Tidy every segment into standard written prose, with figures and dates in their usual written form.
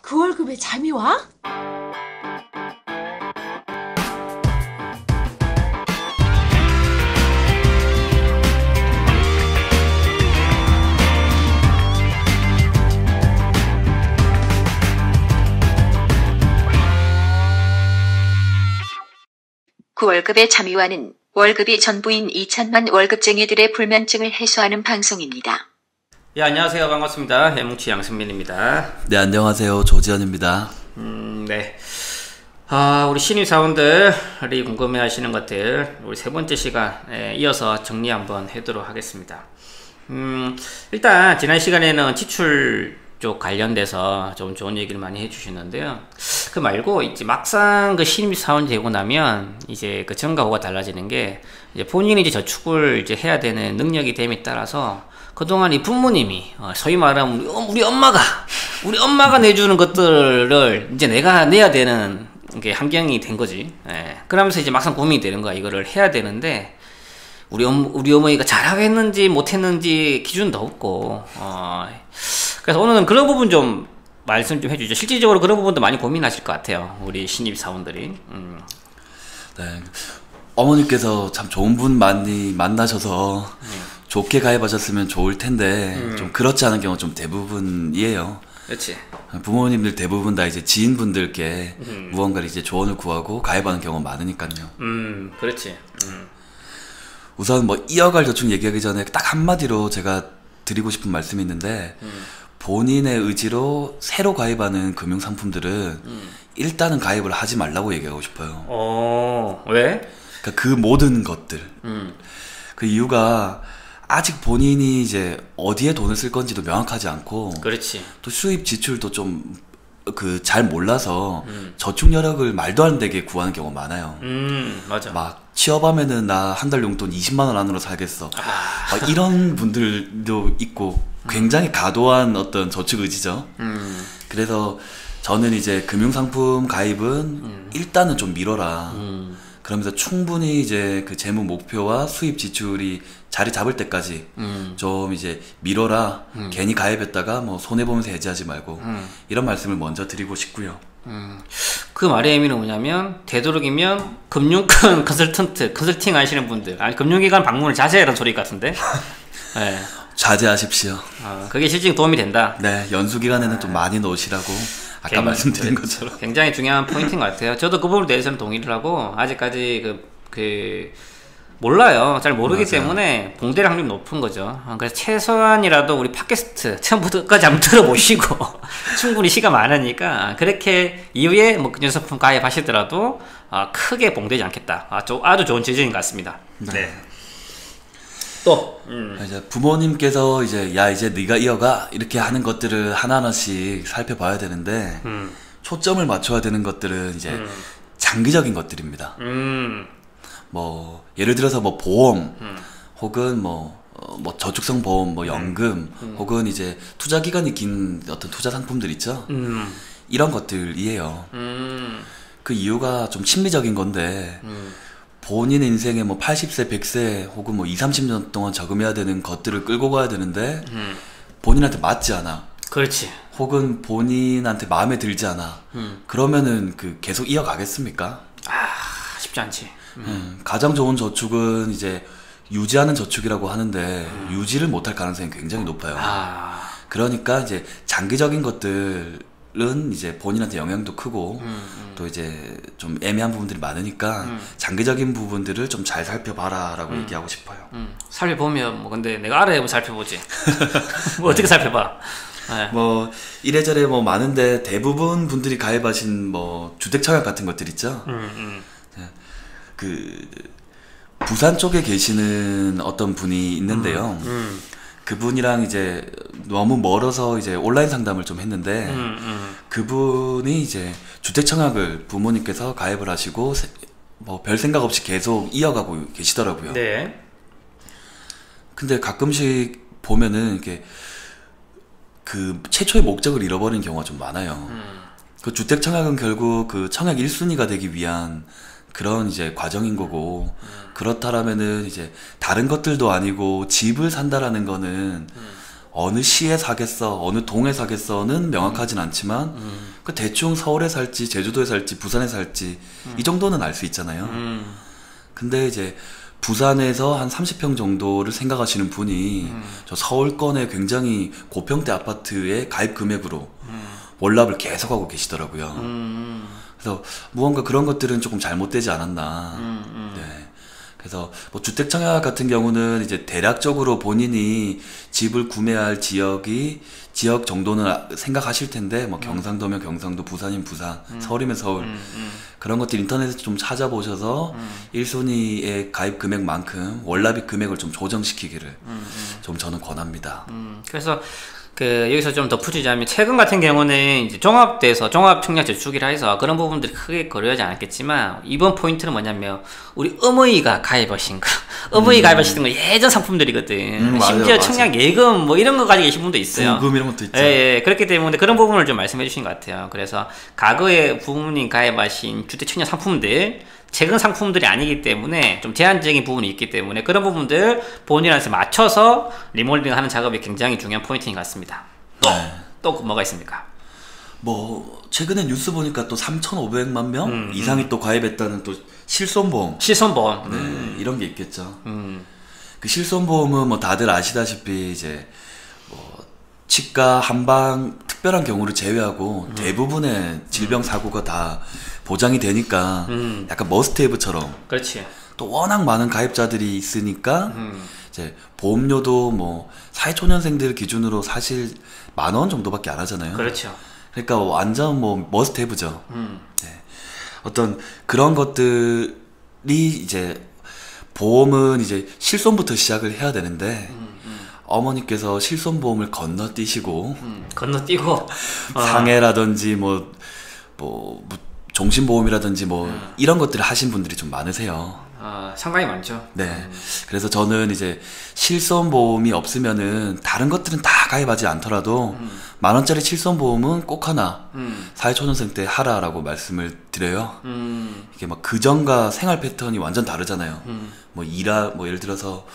그 월급에 잠이 와? 그 월급의 잠이와는 월급이 전부인 2천만 월급쟁이들의 불면증을 해소하는 방송입니다. 예, 안녕하세요. 반갑습니다. 해뭉치 양승민입니다. 네, 안녕하세요. 조지현입니다. 네. 우리 신입사원들이 궁금해 하시는 것들, 우리 세 번째 시간에 이어서 정리 한번 해도록 하겠습니다. 일단, 지난 시간에는 지출 쪽 관련돼서 좀 좋은 얘기를 많이 해주시는데요. 그 말고, 이제 막상 그 신입사원 되고 나면, 이제 그 전과 후가 달라지는 게, 이제 본인이 이제 저축을 이제 해야 되는 능력이 됨에 따라서, 그동안 이 부모님이, 소위 말하면 우리 엄마가 내주는 것들을 이제 내가 내야 되는 게 환경이 된 거지. 예. 그러면서 이제 막상 고민이 되는 거야. 이거를 해야 되는데, 우리 어머니가 잘하고 했는지 못했는지 기준도 없고, 그래서 오늘은 그런 부분 좀 말씀 좀 해주죠. 실질적으로 그런 부분도 많이 고민하실 것 같아요. 우리 신입사원들이. 네. 어머니께서 참 좋은 분 많이 만나셔서 좋게 가입하셨으면 좋을 텐데 좀 그렇지 않은 경우 좀 대부분이에요. 그렇지. 부모님들 대부분 다 이제 지인분들께 무언가를 이제 조언을 구하고 가입하는 경우가 많으니까요. 그렇지. 우선 뭐 이어갈 저축 얘기하기 전에 딱 한마디로 제가 드리고 싶은 말씀이 있는데 본인의 의지로 새로 가입하는 금융상품들은 일단은 가입을 하지 말라고 얘기하고 싶어요. 왜? 그러니까 그 모든 것들. 그 이유가 아직 본인이 이제 어디에 돈을 쓸 건지도 명확하지 않고 그렇지. 또 수입 지출도 좀 그 잘 몰라서 저축 여력을 말도 안 되게 구하는 경우가 많아요. 맞아. 막 취업하면은 나 한 달 용돈 20만 원 안으로 살겠어. 막 이런 분들도 있고 굉장히 과도한 어떤 저축 의지죠. 그래서 저는 이제 금융상품 가입은 일단은 좀 미뤄라. 그러면서 충분히 이제 그 재무 목표와 수입 지출이 자리 잡을 때까지 좀 이제 미뤄라. 괜히 가입했다가 뭐 손해보면서 해지하지 말고 이런 말씀을 먼저 드리고 싶고요. 그 말의 의미는 뭐냐면 되도록이면 금융권 컨설팅 하시는 분들, 아니 금융기관 방문을 자제하라는 소리 같은데. 네. 자제하십시오. 그게 실제 도움이 된다. 네, 연수기간에는 좀 많이 넣으시라고 아까 말씀드린 것처럼 굉장히 중요한 포인트인 것 같아요. 저도 그 부분에 대해서는 동의를 하고 아직까지 몰라요. 잘 모르기 맞아요. 때문에 봉될 확률이 높은 거죠. 그래서 최소한이라도 우리 팟캐스트 처음부터 끝까지 한번 들어보시고 충분히 시간 많으니까 그렇게 이후에 뭐 금융상품 가입하시더라도 크게 봉되지 않겠다. 아주 좋은 지적인 것 같습니다. 네. 또 이제 부모님께서 이제 야 이제 네가 이어가 이렇게 하는 것들을 하나하나씩 살펴봐야 되는데 초점을 맞춰야 되는 것들은 이제 장기적인 것들입니다. 뭐 예를 들어서 뭐 보험 혹은 뭐 저축성 보험 뭐 연금 혹은 이제 투자 기간이 긴 어떤 투자 상품들 있죠. 이런 것들이에요. 그 이유가 좀 심리적인 건데 본인의 인생에 뭐 80세, 100세 혹은 뭐 20, 30년 동안 저금해야 되는 것들을 끌고 가야 되는데 본인한테 맞지 않아. 그렇지. 혹은 본인한테 마음에 들지 않아. 그러면은 계속 이어가겠습니까? 쉽지 않지. 가장 좋은 저축은 이제 유지하는 저축이라고 하는데 유지를 못할 가능성이 굉장히 높아요. 그러니까 이제 장기적인 것들은 이제 본인한테 영향도 크고 또 이제 좀 애매한 부분들이 많으니까 장기적인 부분들을 좀 잘 살펴봐라 라고 얘기하고 싶어요. 살펴보면 뭐 근데 내가 알아야 살펴보지. 뭐 어떻게 살펴봐. 네. 뭐 이래저래 뭐 많은데 대부분 분들이 가입하신 뭐 주택청약 같은 것들 있죠. 그 부산 쪽에 계시는 어떤 분이 있는데요. 그분이랑 이제 너무 멀어서 이제 온라인 상담을 좀 했는데 그분이 이제 주택청약을 부모님께서 가입을 하시고 뭐 별 생각 없이 계속 이어가고 계시더라고요. 네. 근데 가끔씩 보면은 이게 그 최초의 목적을 잃어버리는 경우가 좀 많아요. 그 주택청약은 결국 그 청약 1순위가 되기 위한 그런 이제 과정인 거고 그렇다라면은 이제 다른 것들도 아니고 집을 산다라는 거는 어느 시에 사겠어 어느 동에 사겠어는 명확하진 않지만 그 대충 서울에 살지 제주도에 살지 부산에 살지 이 정도는 알 수 있잖아요. 근데 이제 부산에서 한 30평 정도를 생각하시는 분이 저 서울권의 굉장히 고평대 아파트의 가입 금액으로 월납을 계속하고 계시더라고요. 그래서 무언가 그런 것들은 조금 잘못되지 않았나. 네. 그래서 뭐 주택청약 같은 경우는 이제 대략적으로 본인이 집을 구매할 지역이 지역 정도는 생각하실 텐데 뭐 경상도면 경상도, 부산이면 부산, 서울이면 서울 그런 것들 인터넷에서 좀 찾아보셔서 1순위의 가입 금액만큼 월납입 금액을 좀 조정시키기를 좀 저는 권합니다. 그래서 여기서 좀 덧붙이자면 최근 같은 경우는 이제 종합돼서 종합청약 저축이라 해서 그런 부분들이 크게 거론하지 않았겠지만 이번 포인트는 뭐냐면 우리 어머니가 가입하신 거 어머니 가입하시는 거 예전 상품들이거든. 심지어 청약 예금 뭐 이런 거 가지고 계신 분도 있어요. 부금 이런 것도 있죠. 예, 그렇기 때문에 그런 부분을 좀 말씀해 주신 것 같아요. 그래서 과거에 부모님 가입하신 주택청약 상품들 최근 상품들이 아니기 때문에 좀 제한적인 부분이 있기 때문에 그런 부분들 본인한테 맞춰서 리모델링 하는 작업이 굉장히 중요한 포인트인 것 같습니다. 또 뭐가 있습니까? 뭐 최근에 뉴스 보니까 또 3,500만 명 이상이 또 가입했다는 또 실손보험. 실손보험. 네, 이런 게 있겠죠. 그 실손보험은 뭐 다들 아시다시피 이제 뭐 치과, 한방 특별한 경우를 제외하고 대부분의 질병 사고가 다 보장이 되니까 약간 머스트헤브처럼. 그렇지. 또 워낙 많은 가입자들이 있으니까 이제 보험료도 뭐 사회초년생들 기준으로 사실 10,000원 정도밖에 안 하잖아요. 그렇죠. 그러니까 완전 뭐 머스트헤브죠. 네. 어떤 그런 것들이 이제 보험은 이제 실손부터 시작을 해야 되는데 어머니께서 실손보험을 건너뛰시고 건너뛰고 상해라든지 뭐 종신보험이라든지 뭐 이런 것들을 하신 분들이 좀 많으세요. 상당히 많죠. 네. 그래서 저는 이제 실손보험이 없으면은 다른 것들은 다 가입하지 않더라도 10,000원짜리 실손보험은 꼭 하나 사회초년생 때 하라라고 말씀을 드려요. 이게 막 그전과 생활 패턴이 완전 다르잖아요. 뭐 예를 들어서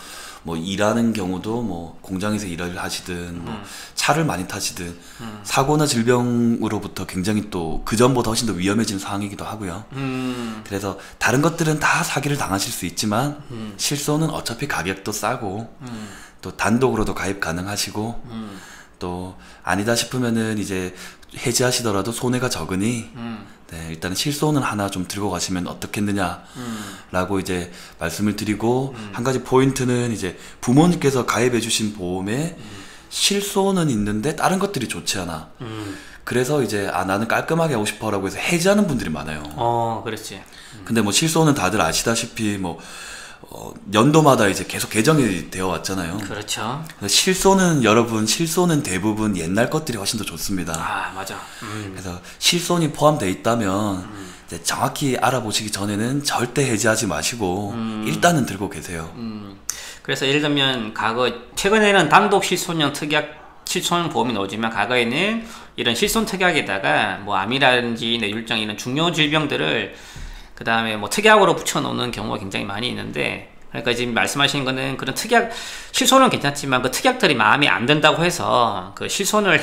뭐 일하는 경우도 뭐 공장에서 일을 하시든 뭐 차를 많이 타시든 사고나 질병으로부터 굉장히 또 그전보다 훨씬 더 위험해진 상황이기도 하고요. 그래서 다른 것들은 다 사기를 당하실 수 있지만 실손은 어차피 가격도 싸고 또 단독으로도 가입 가능하시고 또 아니다 싶으면은 이제 해지하시더라도 손해가 적으니 네, 일단은 실손은 하나 좀 들고 가시면 어떻겠느냐라고 이제 말씀을 드리고 한 가지 포인트는 이제 부모님께서 가입해 주신 보험에 실손은 있는데 다른 것들이 좋지 않아. 그래서 이제 나는 깔끔하게 하고 싶어라고 해서 해지하는 분들이 많아요. 그렇지. 근데 뭐 실손은 다들 아시다시피 뭐 연도마다 이제 계속 개정이 되어 왔잖아요. 그렇죠. 실손은 대부분 옛날 것들이 훨씬 더 좋습니다. 맞아. 그래서 실손이 포함되어 있다면 이제 정확히 알아보시기 전에는 절대 해지하지 마시고 일단은 들고 계세요. 그래서 예를 들면 최근에는 단독 실손형 실손 보험이 나오지만 과거에는 이런 실손 특약에다가 뭐 암이라든지 뇌졸중 이런 중요 질병들을 그 다음에 뭐 특약으로 붙여놓는 경우가 굉장히 많이 있는데, 그러니까 지금 말씀하시는 거는 그런 실손은 괜찮지만 그 특약들이 마음에 안 든다고 해서 그 실손을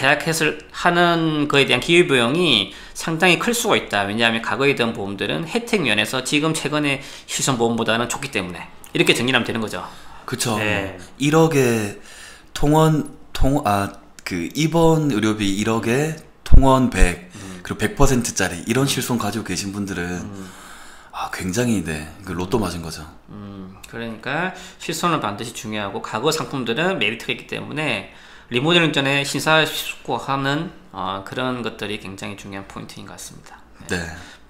하는 거에 대한 기회비용이 상당히 클 수가 있다. 왜냐하면 과거에 있던 보험들은 혜택 면에서 지금 최근에 실손보험보다는 좋기 때문에 이렇게 정리하면 되는 거죠. 그쵸. 네. 1억에 입원 의료비 1억에 통원 100, 그리고 100%짜리 이런 실손 가지고 계신 분들은 굉장히 그 로또 맞은 거죠. 그러니까 실손은 반드시 중요하고 과거 상품들은 메리트가 있기 때문에 리모델링 전에 심사숙고하는 그런 것들이 굉장히 중요한 포인트인 것 같습니다. 네.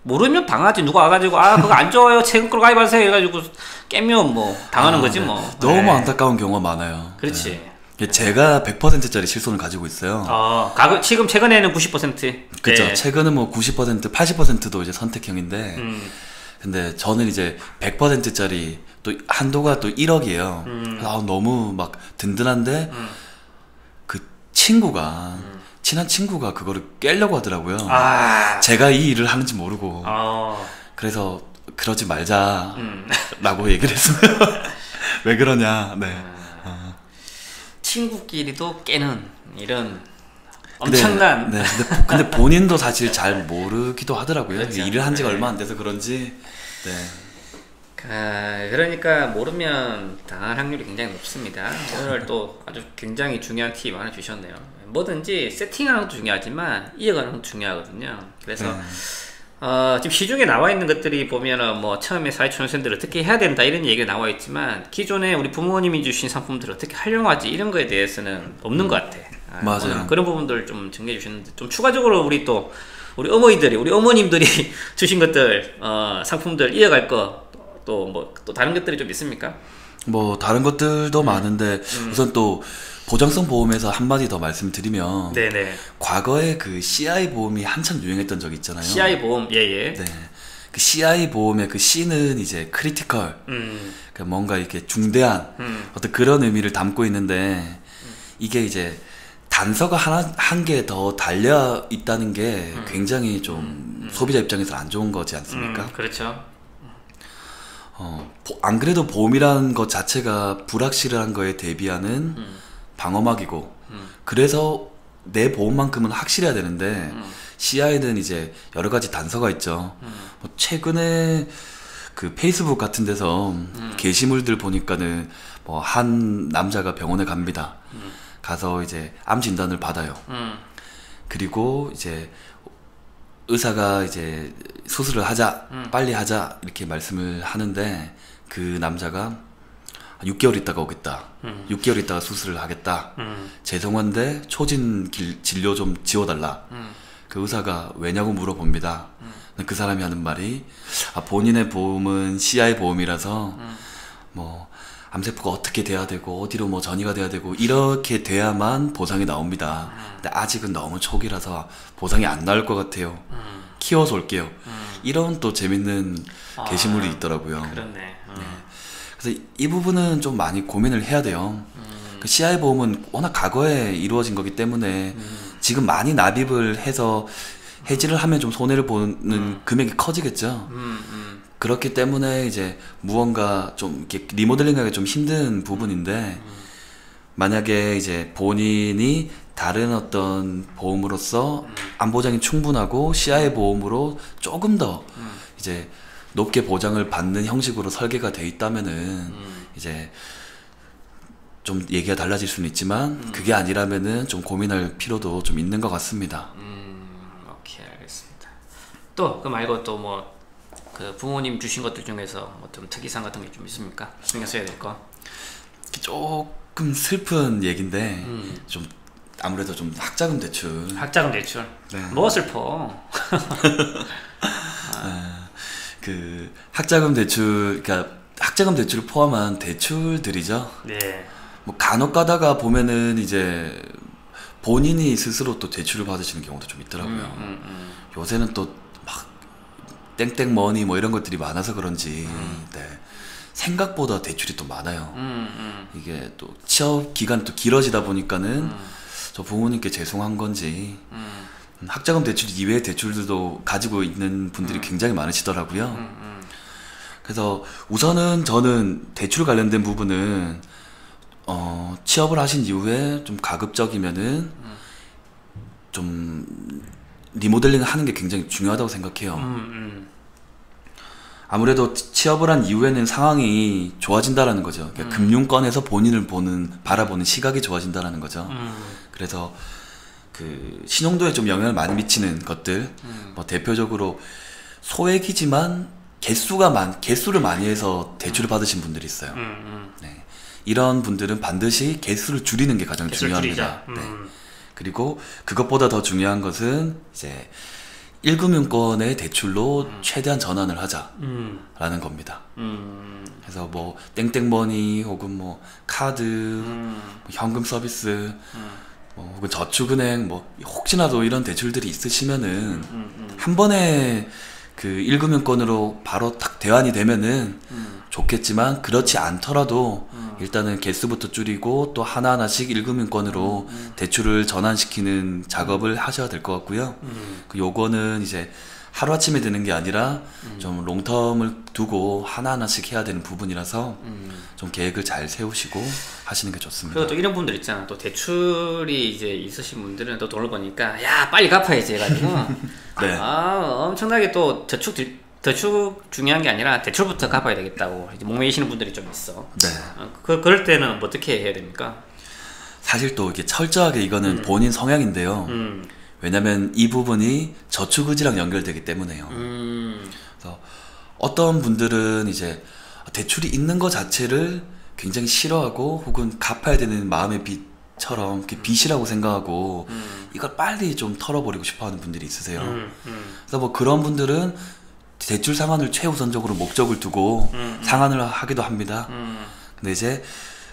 모르면 당하지. 누가 와가지고 그거 안 좋아요 최근 거로 가입하세요 해가지고 깨면 뭐 당하는 거지 뭐. 너무 안타까운 경우가 많아요. 그렇지. 네. 제가 100%짜리 실손을 가지고 있어요. 지금 최근에는 90%. 그렇죠. 네. 최근은 뭐 90%, 80%도 이제 선택형인데 근데 저는 이제 100%짜리 또 한도가 또 1억이에요. 너무 막 든든한데 그 친한 친구가 그거를 깨려고 하더라고요. 제가 이 일을 하는지 모르고. 그래서 그러지 말자라고 얘기를 했어요. 왜 그러냐. 네. 친구끼리도 깨는 이런 엄청난. 네, 근데 본인도 사실 잘 모르기도 하더라고요. 그렇죠. 일을 한 지가 네. 얼마 안 돼서 그런지. 네. 그러니까 모르면 당할 확률이 굉장히 높습니다. 오늘 또 아주 굉장히 중요한 팁 하나 주셨네요. 뭐든지 세팅하는 것도 중요하지만 이어가는 것도 중요하거든요. 그래서 지금 시중에 나와 있는 것들이 보면은 뭐 처음에 사회초년생들 어떻게 해야 된다 이런 얘기가 나와 있지만 기존에 우리 부모님이 주신 상품들을 어떻게 활용하지 이런 거에 대해서는 없는 것 같아. 맞아요. 그런 부분들 좀 정리해 주셨는데 좀 추가적으로 우리 어머님들이 주신 것들 상품들 이어갈 거 또 다른 것들이 좀 있습니까? 뭐 다른 것들도 많은데 우선 또 보장성 보험에서 한마디 더 말씀드리면 네네. 과거에 그 CI 보험이 한참 유행했던 적이 있잖아요. CI 보험 예예. 네. 그 CI 보험의 그 C는 이제 크리티컬, 그러니까 뭔가 이렇게 중대한 어떤 그런 의미를 담고 있는데 이게 이제 단서가 한 개 더 달려 있다는 게 굉장히 좀 소비자 입장에서 안 좋은 거지 않습니까? 그렇죠. 안 그래도 보험이라는 것 자체가 불확실한 거에 대비하는 방어막이고 그래서 내 보험만큼은 확실해야 되는데 CI는 이제 여러 가지 단서가 있죠. 뭐 최근에 그 페이스북 같은 데서 게시물들 보니까는 뭐 한 남자가 병원에 갑니다. 가서 이제 암 진단을 받아요. 그리고 이제 의사가 이제 수술을 하자, 빨리 하자 이렇게 말씀을 하는데 그 남자가 6개월 있다가 오겠다. 6개월 있다가 수술을 하겠다. 죄송한데 초진 진료 좀 지워달라. 그 의사가 왜냐고 물어봅니다. 그 사람이 하는 말이 본인의 보험은 CI 보험이라서 뭐 암세포가 어떻게 돼야 되고 어디로 뭐 전이가 돼야 되고 이렇게 돼야만 보상이 나옵니다. 근데 아직은 너무 초기라서 보상이 안 나올 것 같아요. 키워서 올게요. 이런 또 재밌는 게시물이 있더라고요. 그렇네. 그래서 이 부분은 좀 많이 고민을 해야 돼요. 그 CI 보험은 워낙 과거에 이루어진 거기 때문에 지금 많이 납입을 해서 해지를 하면 좀 손해를 보는 금액이 커지겠죠. 그렇기 때문에 이제 무언가 좀 이렇게 리모델링하기 좀 힘든 부분인데 만약에 이제 본인이 다른 어떤 보험으로서 암 보장이 충분하고 CI 보험으로 조금 더 이제 높게 보장을 받는 형식으로 설계가 돼 있다면은 이제 좀 얘기가 달라질 수는 있지만 그게 아니라면은 좀 고민할 필요도 좀 있는 것 같습니다. 오케이 알겠습니다. 또 그 말고 또 뭐 그 부모님 주신 것들 중에서 뭐 좀 특이사항 같은 게 좀 있습니까? 신경 써야 될 거? 조금 슬픈 얘긴데 좀 아무래도 좀 학자금 대출. 학자금 대출. 네. 뭐가 슬퍼? 그 학자금 대출, 그러니까 학자금 대출을 포함한 대출들이죠. 네. 뭐 간혹 가다가 보면은 이제 본인이 스스로 또 대출을 받으시는 경우도 좀 있더라고요. 요새는 또 막 땡땡 머니 뭐 이런 것들이 많아서 그런지 네. 생각보다 대출이 또 많아요. 이게 또 취업 기간이 또 길어지다 보니까는 저 부모님께 죄송한 건지 학자금 대출 이외의 대출들도 가지고 있는 분들이 굉장히 많으시더라고요. 그래서 우선은 저는 대출 관련된 부분은 취업을 하신 이후에 좀 가급적이면은 좀 리모델링을 하는 게 굉장히 중요하다고 생각해요. 아무래도 취업을 한 이후에는 상황이 좋아진다라는 거죠. 그러니까 금융권에서 본인을 바라보는 시각이 좋아진다라는 거죠. 그래서 그 신용도에 좀 영향을 많이 미치는 것들, 뭐 대표적으로 소액이지만 개수를 많이 해서 대출을 받으신 분들이 있어요. 네. 이런 분들은 반드시 개수를 줄이는 게 가장 중요합니다. 네. 그리고 그것보다 더 중요한 것은 이제 1금융권의 대출로 최대한 전환을 하자라는 겁니다. 그래서 뭐 땡땡머니 혹은 뭐 카드, 뭐 현금 서비스, 뭐 혹은 저축은행 뭐 혹시나도 이런 대출들이 있으시면은 한 번에 그 1금융권으로 바로 딱 대환이 되면은 좋겠지만 그렇지 않더라도 일단은 개수부터 줄이고 또 하나하나씩 1금융권으로 대출을 전환시키는 작업을 하셔야 될 것 같고요. 요거는 이제 하루아침에 되는 게 아니라 좀 롱텀을 두고 하나하나씩 해야 되는 부분이라서 좀 계획을 잘 세우시고 하시는 게 좋습니다. 그리고 또 이런 분들 있잖아. 또 대출이 이제 있으신 분들은 또 돈을 버니까 야 빨리 갚아야지 해가지고 네. 엄청나게 또 저축 중요한 게 아니라 대출부터 갚아야 되겠다고 이제 목매이시는 분들이 좀 있어. 네. 그럴 때는 어떻게 해야 됩니까? 사실 또 이게 철저하게 이거는 본인 성향인데요. 왜냐면 이 부분이 저축 의지랑 연결되기 때문에요. 그래서 어떤 분들은 이제 대출이 있는 것 자체를 굉장히 싫어하고 혹은 갚아야 되는 마음의 빚처럼 빚이라고 생각하고 이걸 빨리 좀 털어버리고 싶어하는 분들이 있으세요. 그래서 뭐 그런 분들은 대출 상환을 최우선적으로 목적을 두고 상환을 하기도 합니다. 근데 이제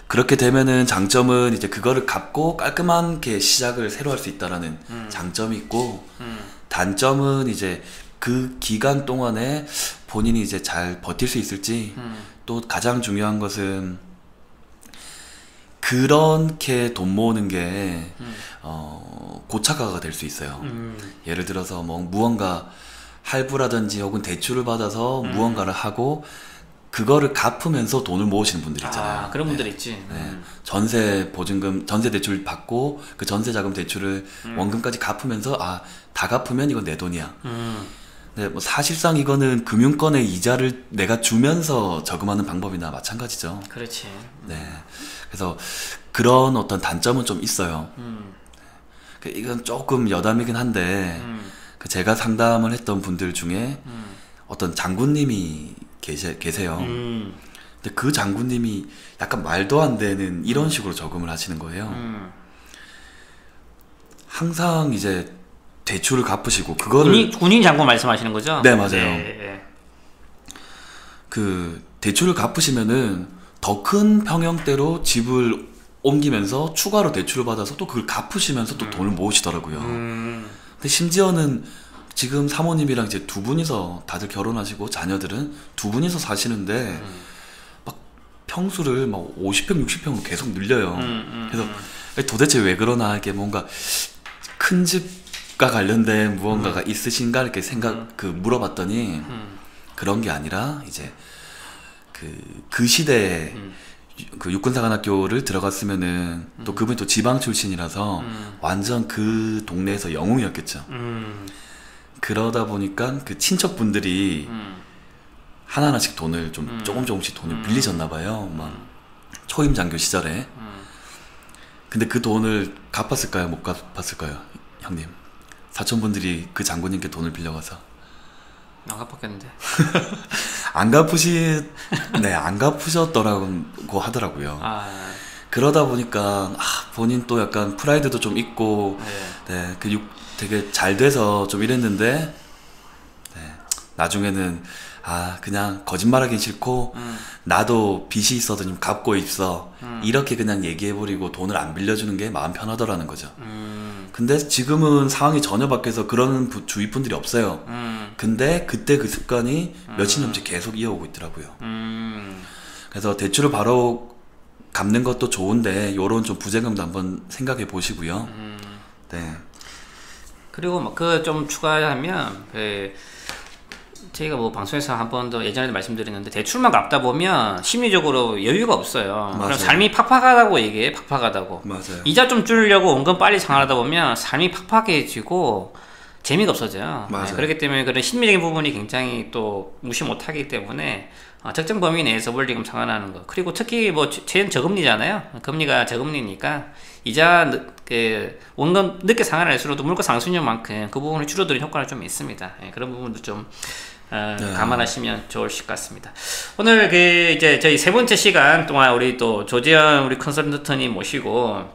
그렇게 되면은 장점은 이제 그거를 갚고 깔끔하게 시작을 새로 할 수 있다라는 장점이 있고 단점은 이제 그 기간 동안에 본인이 이제 잘 버틸 수 있을지 또 가장 중요한 것은 그렇게 돈 모으는 게 고착화가 될 수 있어요. 예를 들어서 뭐 무언가 할부라든지 혹은 대출을 받아서 무언가를 하고 그거를 갚으면서 돈을 모으시는 분들 있잖아요. 그런 분들 있지. 전세 보증금, 전세 대출 받고 그 전세 자금 대출을 원금까지 갚으면서 다 갚으면 이건 내 돈이야. 근데 뭐 사실상 이거는 금융권의 이자를 내가 주면서 저금하는 방법이나 마찬가지죠. 그렇지. 네. 그래서 그런 어떤 단점은 좀 있어요. 이건 조금 여담이긴 한데 제가 상담을 했던 분들 중에 어떤 장군님이 계세요. 근데 그 장군님이 약간 말도 안 되는 이런 식으로 저금을 하시는 거예요. 항상 이제 대출을 갚으시고 그거를 군인 장군 말씀하시는 거죠? 네, 맞아요. 그 대출을 갚으시면은 더 큰 평형대로 집을 옮기면서 추가로 대출을 받아서 또 그걸 갚으시면서 또 돈을 모으시더라고요. 근데 심지어는 지금 사모님이랑 이제 두 분이서 다들 결혼하시고 자녀들은 두 분이서 사시는데 막 평수를 막 50평, 60평으로 계속 늘려요. 그래서 도대체 왜 그러나 이게 뭔가 큰 집과 관련된 무언가가 있으신가 이렇게 물어봤더니 그런 게 아니라 이제 그 시대에 그 육군사관학교를 들어갔으면은 또 그분이 또 지방 출신이라서 완전 그 동네에서 영웅이었겠죠. 그러다 보니까 그 친척분들이 하나하나씩 돈을 좀 조금씩 돈을 빌리셨나 봐요. 막 초임 장교 시절에. 근데 그 돈을 갚았을까요? 못 갚았을까요? 형님. 사촌분들이 그 장군님께 돈을 빌려가서 안 갚았겠는데. 안 갚으셨더라고 하더라고요. 그러다 보니까 본인 또 약간 프라이드도 좀 있고 되게 잘 돼서 좀 이랬는데 나중에는 그냥 거짓말하긴 싫고 나도 빚이 있어도 좀 갚고 있어 이렇게 그냥 얘기해버리고 돈을 안 빌려주는 게 마음 편하더라는 거죠. 근데 지금은 상황이 전혀 바뀌어서 그런 주위 분들이 없어요. 근데 그때 그 습관이 며칠 년째 계속 이어오고 있더라고요. 그래서 대출을 바로 갚는 것도 좋은데 요런 좀 부재금도 한번 생각해 보시고요. 네. 그리고 뭐 그 좀 추가하면 저희가 뭐 방송에서 한 번 더 예전에도 말씀드렸는데 대출만 갚다 보면 심리적으로 여유가 없어요. 그럼 삶이 팍팍하다고 얘기해. 팍팍하다고. 맞아요. 이자 좀 줄이려고 원금 빨리 상환하다 보면 삶이 팍팍해지고 재미가 없어져요. 맞아요. 그렇기 때문에 그런 심리적인 부분이 굉장히 또 무시 못하기 때문에 적정 범위 내에서 원리금 상환하는 거. 그리고 특히 뭐 쟤는 저금리잖아요. 금리가 저금리니까 이자 원금 늦게 상환할수록 물가 상승률만큼 그 부분이 줄어드는 효과가 좀 있습니다. 그런 부분도 좀 감안하시면 좋으실 것 같습니다. 오늘 이제 저희 세 번째 시간 동안 우리 또 조재현 우리 컨설턴트님 모시고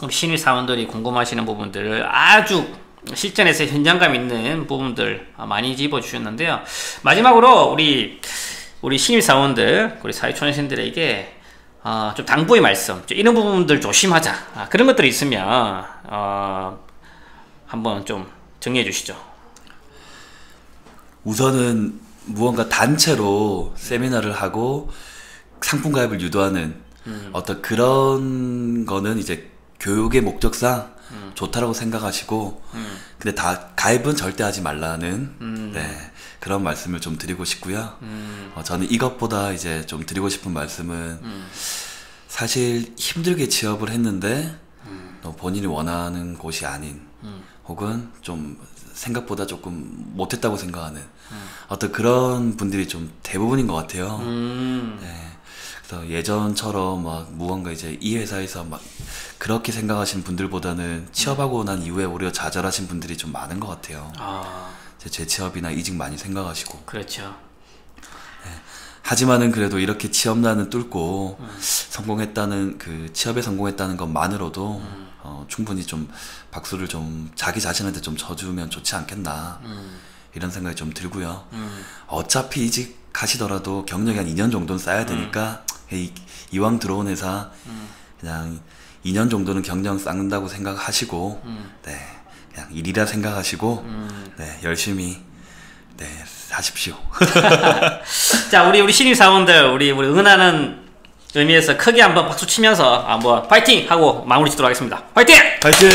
우리 신입 사원들이 궁금하시는 부분들을 아주 실전에서 현장감 있는 부분들 많이 집어주셨는데요. 마지막으로 우리 신입 사원들, 우리 사회초년생들에게 좀 당부의 말씀, 이런 부분들 조심하자. 그런 것들이 있으면 한번 좀 정리해 주시죠. 우선은 무언가 단체로 세미나를 하고 상품 가입을 유도하는 어떤 그런 거는 이제 교육의 목적상 좋다라고 생각하시고 근데 다 가입은 절대 하지 말라는 네, 그런 말씀을 좀 드리고 싶고요. 저는 이것보다 이제 좀 드리고 싶은 말씀은 사실 힘들게 취업을 했는데 본인이 원하는 곳이 아닌 혹은 좀 생각보다 조금 못했다고 생각하는 어떤 그런 분들이 좀 대부분인 것 같아요. 네. 그래서 예전처럼 막 무언가 이제 이 회사에서 막 그렇게 생각하시는 분들보다는 취업하고 난 이후에 오히려 좌절하신 분들이 좀 많은 것 같아요. 재취업이나 이직 많이 생각하시고. 그렇죠. 네. 하지만은 그래도 이렇게 취업난을 뚫고 성공했다는 그 취업에 성공했다는 것만으로도 충분히 좀 박수를 좀 자기 자신한테 좀 쳐주면 좋지 않겠나 이런 생각이 좀 들고요. 어차피 이직하시더라도 경력이 한 2년 정도는 쌓아야 되니까 이왕 들어온 회사 그냥 2년 정도는 경력 쌓는다고 생각하시고 네, 그냥 일이라 생각하시고 네, 열심히 네, 하십시오. 자, 우리 신입 사원들 우리 응원하는 의미에서 크게 한번 박수 치면서 한번 파이팅 하고 마무리 짓도록 하겠습니다. 파이팅! 파이팅!